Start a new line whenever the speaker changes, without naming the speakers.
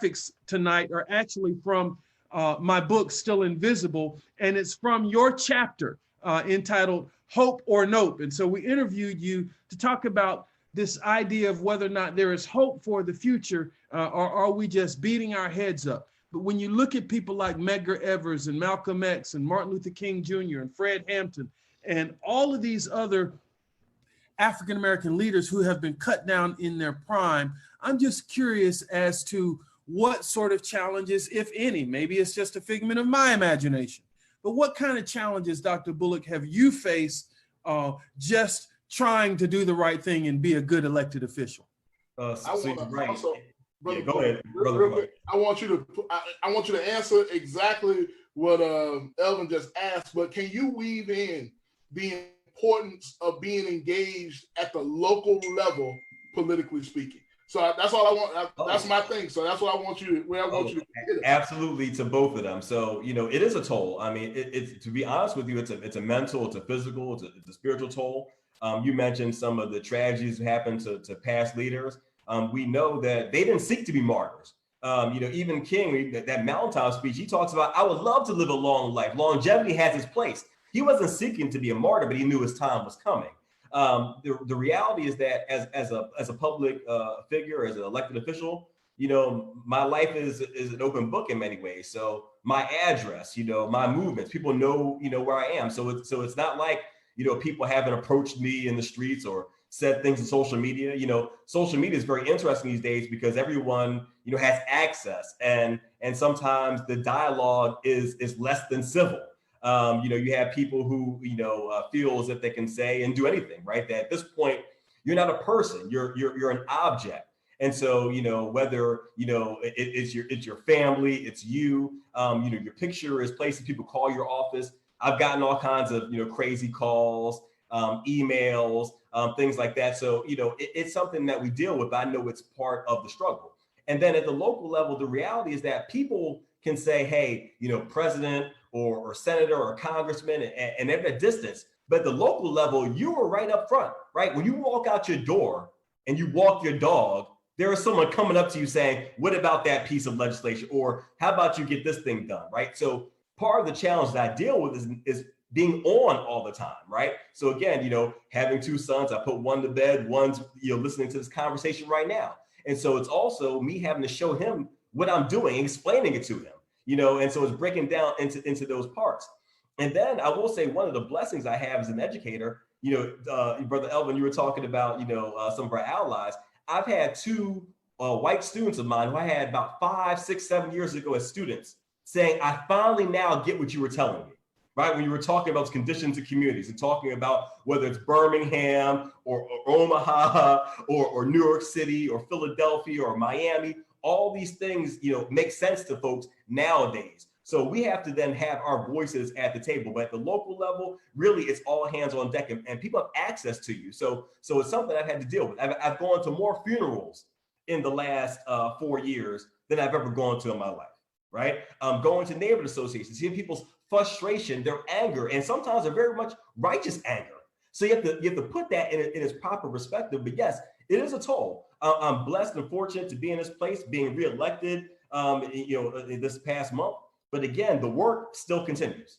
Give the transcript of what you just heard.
graphics tonight are actually from my book, Still Invisible, and it's from your chapter entitled Hope or Nope. And so we interviewed you to talk about this idea of whether or not there is hope for the future, or are we just beating our heads up? But when you look at people like Medgar Evers and Malcolm X and Martin Luther King Jr. and Fred Hampton and all of these other African-American leaders who have been cut down in their prime, I'm just curious as to what sort of challenges, if any, maybe it's just a figment of my imagination, but what kind of challenges, Dr. Bullock, have you faced just trying to do the right thing and be a good elected official?
I want to
Brother, go ahead,
real quick, I want you to answer exactly what Elvin just asked, but can you weave in the importance of being engaged at the local level, politically speaking? So that's all I want. That's my thing. So that's what I want you to. Where I want you to get it.
Absolutely, to both of them. So it is a toll. I mean, it's to be honest with you, it's a mental, it's a physical, it's a spiritual toll. You mentioned some of the tragedies that happened to past leaders. We know that they didn't seek to be martyrs. Even King, that Mountaintop speech, he talks about, I would love to live a long life. Longevity has its place. He wasn't seeking to be a martyr, but he knew his time was coming. The reality is that as a public figure, as an elected official, my life is an open book in many ways. So my address, my movements, people know, where I am. So it's not like, people haven't approached me in the streets or said things in social media. Social media is very interesting these days because everyone, has access, and sometimes the dialogue is less than civil. You have people who, feel as if they can say and do anything, right? That at this point, you're not a person, you're an object. And so, whether, it's your family, it's you, your picture is places people call your office. I've gotten all kinds of, crazy calls, emails, things like that. So, it's something that we deal with. I know it's part of the struggle. And then at the local level, the reality is that people can say, hey, president or senator or congressman, and they're at a distance. But at the local level, you are right up front, right? When you walk out your door and you walk your dog, there is someone coming up to you saying, what about that piece of legislation? Or how about you get this thing done, right? So part of the challenge that I deal with is being on all the time, right? So again, having two sons, I put one to bed, one's, listening to this conversation right now. And so it's also me having to show him what I'm doing, explaining it to him, and so it's breaking down into those parts. And then I will say one of the blessings I have as an educator, Brother Elvin, you were talking about, some of our allies. I've had two white students of mine who I had about 5, 6, 7 years ago as students saying, I finally now get what you were telling me, right? When you were talking about conditions of communities and talking about whether it's Birmingham or Omaha or New York City or Philadelphia or Miami, all these things, make sense to folks nowadays. So we have to then have our voices at the table. But at the local level, really, it's all hands on deck, and people have access to you. So it's something I've had to deal with. I've gone to more funerals in the last 4 years than I've ever gone to in my life, right? Going to neighborhood associations, seeing people's frustration, their anger, and sometimes a very much righteous anger. So you have to put that in its proper perspective. But yes, it is a toll. I'm blessed and fortunate to be in this place, being reelected, this past month. But again, the work still continues.